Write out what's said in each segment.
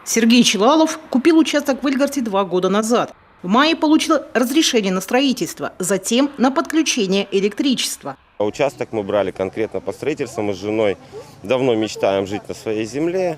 Сергей Челалов купил участок в Ильгарте 2 года назад. В мае получил разрешение на строительство, затем на подключение электричества. Участок мы брали конкретно по строительству. Мы с женой давно мечтаем жить на своей земле,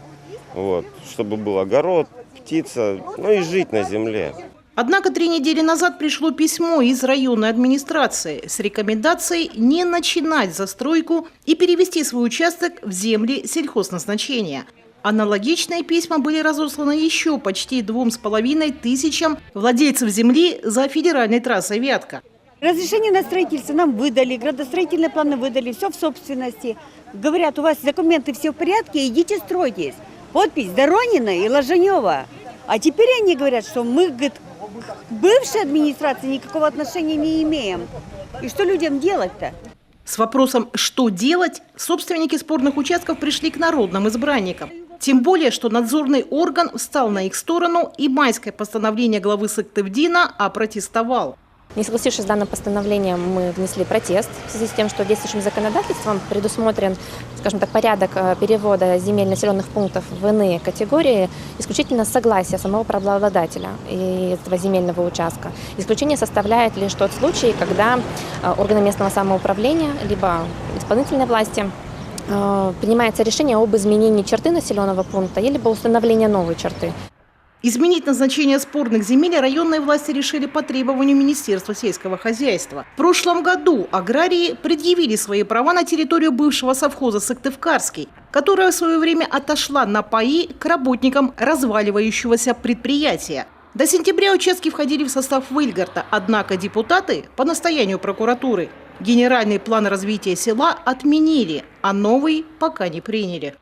чтобы был огород, птица, и жить на земле. Однако 3 недели назад пришло письмо из районной администрации с рекомендацией не начинать застройку и перевести свой участок в земли сельхозназначения. Аналогичные письма были разосланы еще почти 2500 владельцев земли за федеральной трассой Вятка. Разрешение на строительство нам выдали, градостроительные планы выдали, все в собственности. Говорят, у вас документы все в порядке, идите стройтесь. Подпись Доронина и Ложенева. А теперь они говорят, что мы, к бывшей администрации никакого отношения не имеем. И что людям делать-то? С вопросом «что делать?» собственники спорных участков пришли к народным избранникам. Тем более, что надзорный орган встал на их сторону и майское постановление главы Сыктывдина опротестовал. Не согласившись с данным постановлением, мы внесли протест в связи с тем, что действующим законодательством предусмотрен, скажем так, порядок перевода земель населенных пунктов в иные категории исключительно с согласия самого правообладателя этого земельного участка. Исключение составляет лишь тот случай, когда органы местного самоуправления либо исполнительной власти принимается решение об изменении черты населенного пункта или по установлению новой черты. Изменить назначение спорных земель районные власти решили по требованию Министерства сельского хозяйства. В прошлом году аграрии предъявили свои права на территорию бывшего совхоза Сыктывкарский, которая в свое время отошла на паи к работникам разваливающегося предприятия. До сентября участки входили в состав Ильгарта, однако депутаты по настоянию прокуратуры генеральный план развития села отменили, а новый пока не приняли.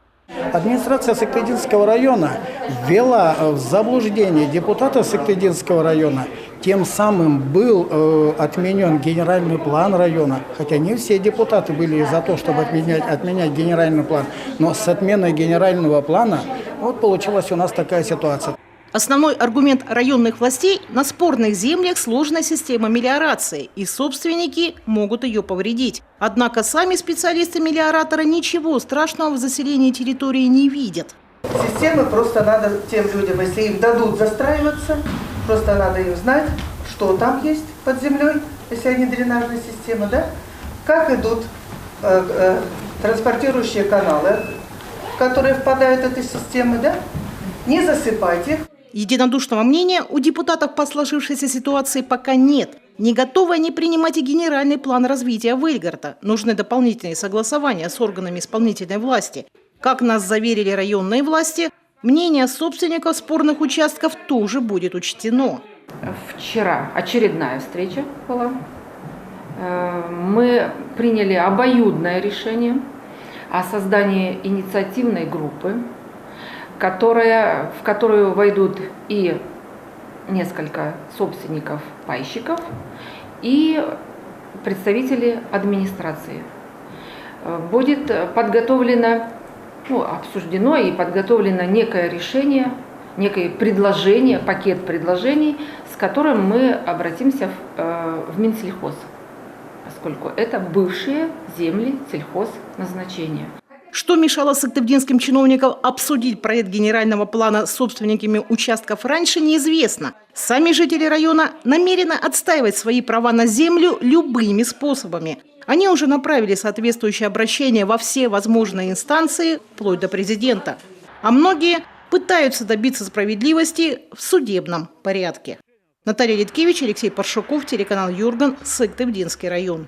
Администрация Сыктывдинского района ввела в заблуждение депутата Сыктывдинского района. Тем самым был отменен генеральный план района. Хотя не все депутаты были за то, чтобы отменять генеральный план. Но с отменой генерального плана получилась у нас такая ситуация. Основной аргумент районных властей – на спорных землях сложная система мелиорации, и собственники могут ее повредить. Однако сами специалисты-мелиораторы ничего страшного в заселении территории не видят. Системы просто надо тем людям, если им дадут застраиваться, просто надо им знать, что там есть под землей, если они дренажные системы, как идут транспортирующие каналы, в которые впадают эти системы, не засыпать их. Единодушного мнения у депутатов по сложившейся ситуации пока нет. Не готовы они принимать и генеральный план развития Ильгарта. Нужны дополнительные согласования с органами исполнительной власти. Как нас заверили районные власти, мнение собственников спорных участков тоже будет учтено. Вчера очередная встреча была. Мы приняли обоюдное решение о создании инициативной группы, в которую войдут и несколько собственников-пайщиков, и представители администрации. Будет подготовлено, обсуждено и подготовлено некое решение, некое предложение, пакет предложений, с которым мы обратимся в Минсельхоз, поскольку это бывшие земли сельхозназначения. Что мешало сыктывдинским чиновникам обсудить проект генерального плана с собственниками участков раньше, неизвестно. Сами жители района намерены отстаивать свои права на землю любыми способами. Они уже направили соответствующее обращение во все возможные инстанции, вплоть до президента. А многие пытаются добиться справедливости в судебном порядке. Наталья Литкевич, Алексей Паршуков, телеканал Юрган, Сыктывдинский район.